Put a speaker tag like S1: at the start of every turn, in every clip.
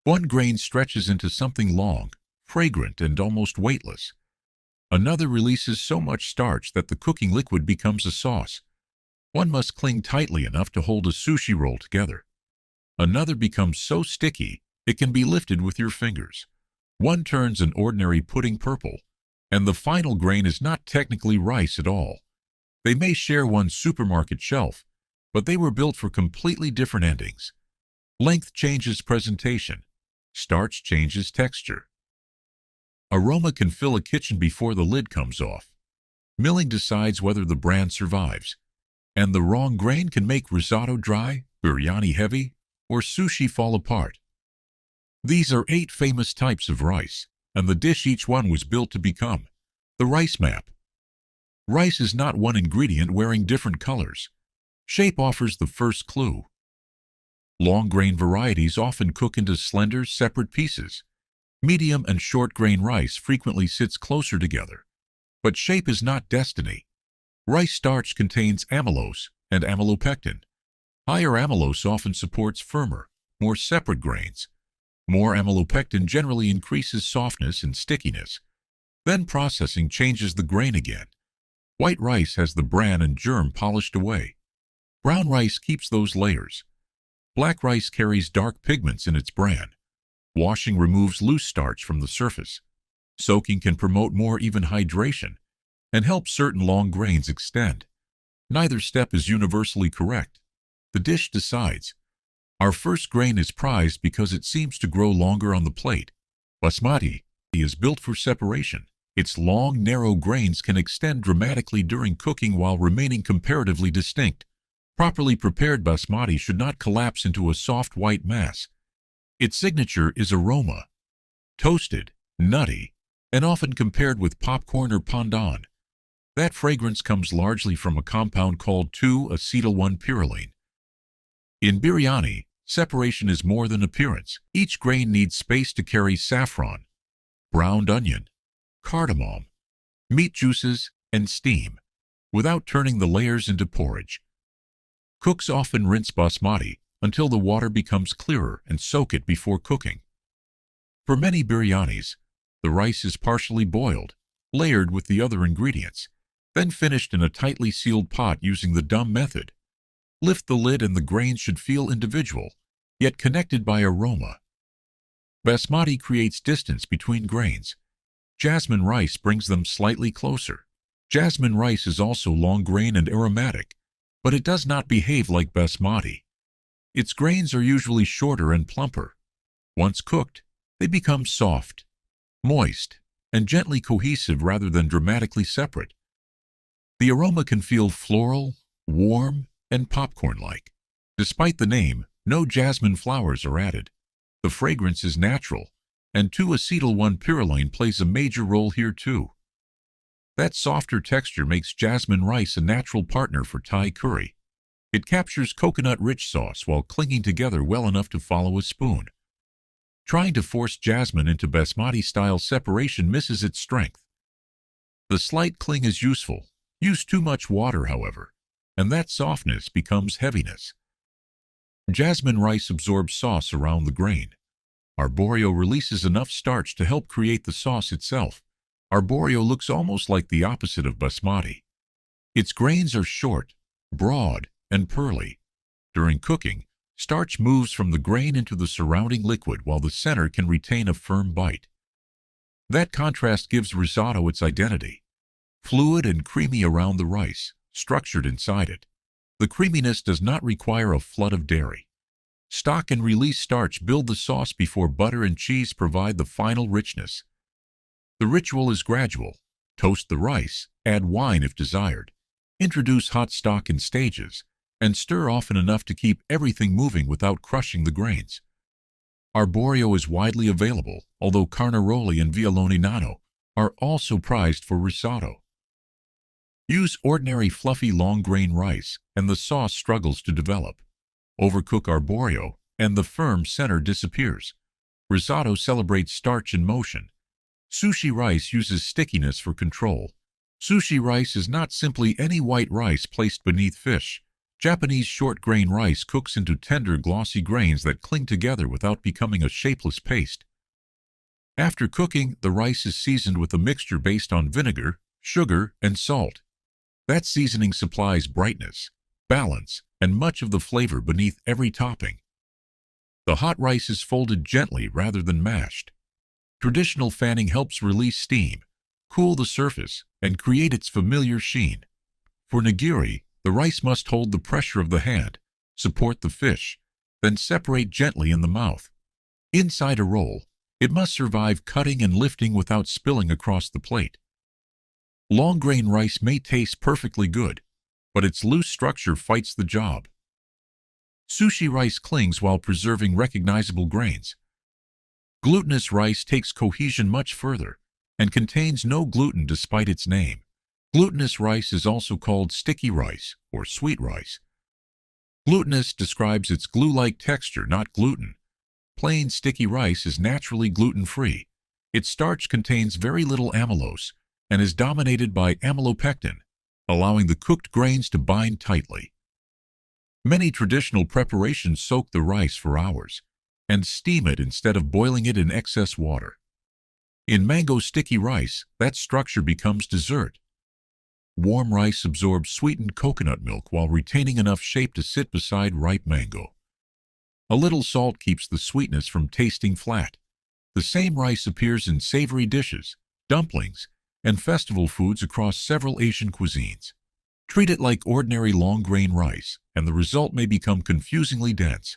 S1: One grain stretches into something long, fragrant, and almost weightless. Another releases so much starch that the cooking liquid becomes a sauce. One must cling tightly enough to hold a sushi roll together. Another becomes so sticky it can be lifted with your fingers. One turns an ordinary pudding purple, and the final grain is not technically rice at all. They may share one supermarket shelf, but they were built for completely different endings. Length changes presentation. Starch changes texture. Aroma can fill a kitchen before the lid comes off. Milling decides whether the brand survives. And the wrong grain can make risotto dry, biryani heavy, or sushi fall apart. These are 8 famous types of rice, and the dish each one was built to become. The rice map. Rice is not one ingredient wearing different colors. Shape offers the first clue. Long grain varieties often cook into slender, separate pieces. Medium and short grain rice frequently sits closer together. But shape is not destiny. Rice starch contains amylose and amylopectin. Higher amylose often supports firmer, more separate grains. More amylopectin generally increases softness and stickiness. Then processing changes the grain again. White rice has the bran and germ polished away. Brown rice keeps those layers. Black rice carries dark pigments in its bran. Washing removes loose starch from the surface. Soaking can promote more even hydration and help certain long grains extend. Neither step is universally correct. The dish decides. Our first grain is prized because it seems to grow longer on the plate. Basmati is built for separation. Its long, narrow grains can extend dramatically during cooking while remaining comparatively distinct. Properly prepared basmati should not collapse into a soft white mass. Its signature is aroma. Toasted, nutty, and often compared with popcorn or pandan. That fragrance comes largely from a compound called 2-acetyl-1-pyrroline. In biryani, separation is more than appearance. Each grain needs space to carry saffron, browned onion, cardamom, meat juices, and steam, without turning the layers into porridge. Cooks often rinse basmati until the water becomes clearer and soak it before cooking. For many biryanis, the rice is partially boiled, layered with the other ingredients, then finished in a tightly sealed pot using the dum method. Lift the lid and the grains should feel individual, yet connected by aroma. Basmati creates distance between grains. Jasmine rice brings them slightly closer. Jasmine rice is also long grain and aromatic, but it does not behave like basmati. Its grains are usually shorter and plumper. Once cooked, they become soft, moist, and gently cohesive rather than dramatically separate. The aroma can feel floral, warm, and popcorn-like. Despite the name, no jasmine flowers are added. The fragrance is natural, and 2-acetyl-1-pyrroline plays a major role here too. That softer texture makes jasmine rice a natural partner for Thai curry. It captures coconut-rich sauce while clinging together well enough to follow a spoon. Trying to force jasmine into basmati-style separation misses its strength. The slight cling is useful. Use too much water, however, and that softness becomes heaviness. Jasmine rice absorbs sauce around the grain. Arborio releases enough starch to help create the sauce itself. Arborio looks almost like the opposite of basmati. Its grains are short, broad, and pearly. During cooking, starch moves from the grain into the surrounding liquid while the center can retain a firm bite. That contrast gives risotto its identity. Fluid and creamy around the rice, structured inside it. The creaminess does not require a flood of dairy. Stock and release starch build the sauce before butter and cheese provide the final richness. The ritual is gradual. Toast the rice, add wine if desired. Introduce hot stock in stages, and stir often enough to keep everything moving without crushing the grains. Arborio is widely available, although carnaroli and violone nano are also prized for risotto. Use ordinary fluffy long-grain rice, and the sauce struggles to develop. Overcook arborio, and the firm center disappears. Risotto celebrates starch and motion. Sushi rice uses stickiness for control. Sushi rice is not simply any white rice placed beneath fish. Japanese short-grain rice cooks into tender, glossy grains that cling together without becoming a shapeless paste. After cooking, the rice is seasoned with a mixture based on vinegar, sugar, and salt. That seasoning supplies brightness, balance, and much of the flavor beneath every topping. The hot rice is folded gently rather than mashed. Traditional fanning helps release steam, cool the surface, and create its familiar sheen. For nigiri, the rice must hold the pressure of the hand, support the fish, then separate gently in the mouth. Inside a roll, it must survive cutting and lifting without spilling across the plate. Long-grain rice may taste perfectly good, but its loose structure fights the job. Sushi rice clings while preserving recognizable grains. Glutinous rice takes cohesion much further and contains no gluten despite its name. Glutinous rice is also called sticky rice or sweet rice. Glutinous describes its glue-like texture, not gluten. Plain sticky rice is naturally gluten-free. Its starch contains very little amylose and is dominated by amylopectin, allowing the cooked grains to bind tightly. Many traditional preparations soak the rice for hours and steam it instead of boiling it in excess water. In mango sticky rice, that structure becomes dessert. Warm rice absorbs sweetened coconut milk while retaining enough shape to sit beside ripe mango. A little salt keeps the sweetness from tasting flat. The same rice appears in savory dishes, dumplings, and festival foods across several Asian cuisines. Treat it like ordinary long-grain rice, and the result may become confusingly dense.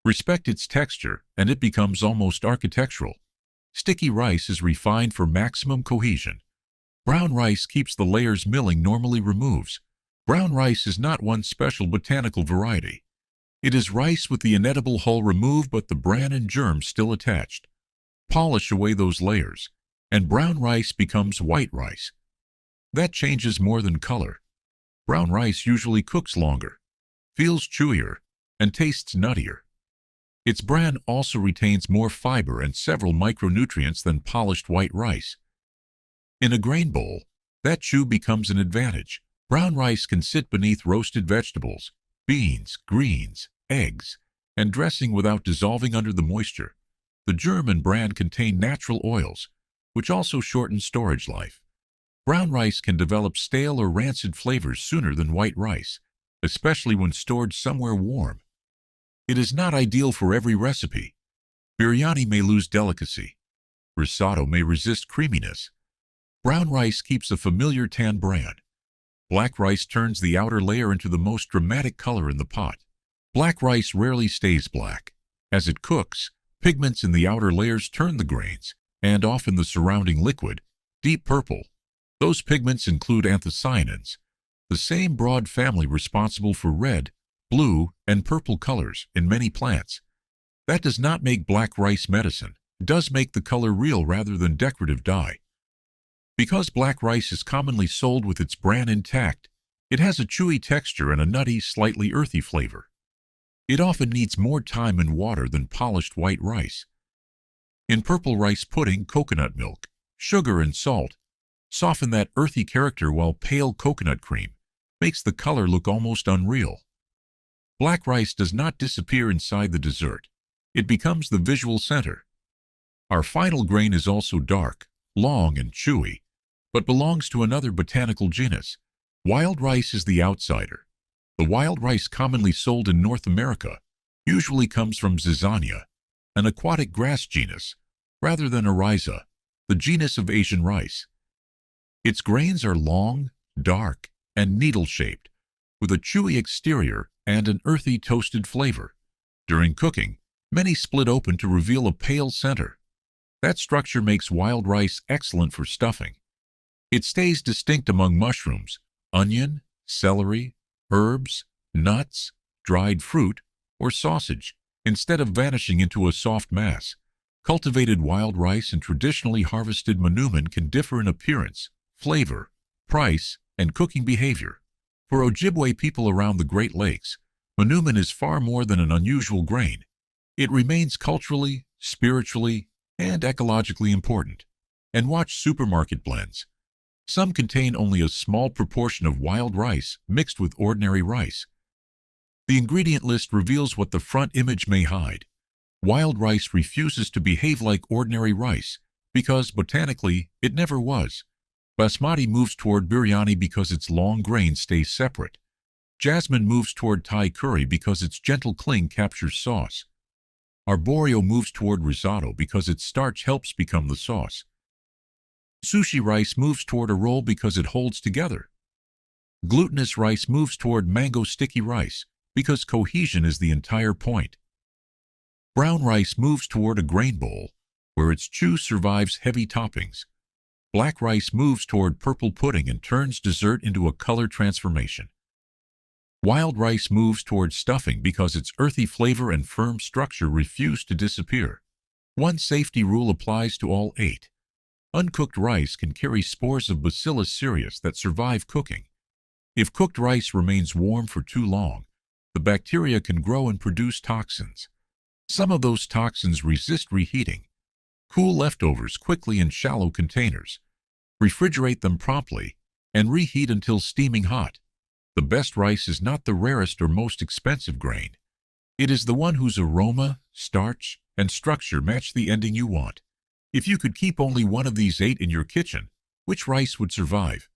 S1: Respect its texture, and it becomes almost architectural. Sticky rice is refined for maximum cohesion. Brown rice keeps the layers milling normally removes. Brown rice is not one special botanical variety. It is rice with the inedible hull removed but the bran and germs still attached. Polish away those layers, and brown rice becomes white rice. That changes more than color. Brown rice usually cooks longer, feels chewier, and tastes nuttier. Its bran also retains more fiber and several micronutrients than polished white rice. In a grain bowl, that chew becomes an advantage. Brown rice can sit beneath roasted vegetables, beans, greens, eggs, and dressing without dissolving under the moisture. The germ and bran contain natural oils, which also shorten storage life. Brown rice can develop stale or rancid flavors sooner than white rice, especially when stored somewhere warm. It is not ideal for every recipe. Biryani may lose delicacy. Risotto may resist creaminess. Brown rice keeps a familiar tan bran. Black rice turns the outer layer into the most dramatic color in the pot. Black rice rarely stays black. As it cooks, pigments in the outer layers turn the grains, and often the surrounding liquid, deep purple. Those pigments include anthocyanins, the same broad family responsible for red, blue, and purple colors in many plants. That does not make black rice medicine. It does make the color real rather than decorative dye. Because black rice is commonly sold with its bran intact, it has a chewy texture and a nutty, slightly earthy flavor. It often needs more time and water than polished white rice. In purple rice pudding, coconut milk, sugar, and salt soften that earthy character, while pale coconut cream makes the color look almost unreal. Black rice does not disappear inside the dessert. It becomes the visual center. Our final grain is also dark, long, and chewy, but belongs to another botanical genus. Wild rice is the outsider. The wild rice commonly sold in North America usually comes from Zizania, an aquatic grass genus, rather than Oryza, the genus of Asian rice. Its grains are long, dark, and needle-shaped, with a chewy exterior and an earthy toasted flavor. During cooking, many split open to reveal a pale center. That structure makes wild rice excellent for stuffing. It stays distinct among mushrooms, onion, celery, herbs, nuts, dried fruit, or sausage, instead of vanishing into a soft mass. Cultivated wild rice and traditionally harvested manumin can differ in appearance, flavor, price, and cooking behavior. For Ojibwe people around the Great Lakes, manumin is far more than an unusual grain. It remains culturally, spiritually, and ecologically important. And watch supermarket blends. Some contain only a small proportion of wild rice mixed with ordinary rice. The ingredient list reveals what the front image may hide. Wild rice refuses to behave like ordinary rice because, botanically, it never was. Basmati moves toward biryani because its long grain stays separate. Jasmine moves toward Thai curry because its gentle cling captures sauce. Arborio moves toward risotto because its starch helps become the sauce. Sushi rice moves toward a roll because it holds together. Glutinous rice moves toward mango sticky rice because cohesion is the entire point. Brown rice moves toward a grain bowl, where its chew survives heavy toppings. Black rice moves toward purple pudding and turns dessert into a color transformation. Wild rice moves toward stuffing because its earthy flavor and firm structure refuse to disappear. One safety rule applies to all 8. Uncooked rice can carry spores of Bacillus cereus that survive cooking. If cooked rice remains warm for too long, the bacteria can grow and produce toxins. Some of those toxins resist reheating. Cool leftovers quickly in shallow containers. Refrigerate them promptly and reheat until steaming hot. The best rice is not the rarest or most expensive grain. It is the one whose aroma, starch, and structure match the ending you want. If you could keep only one of these 8 in your kitchen, which rice would survive?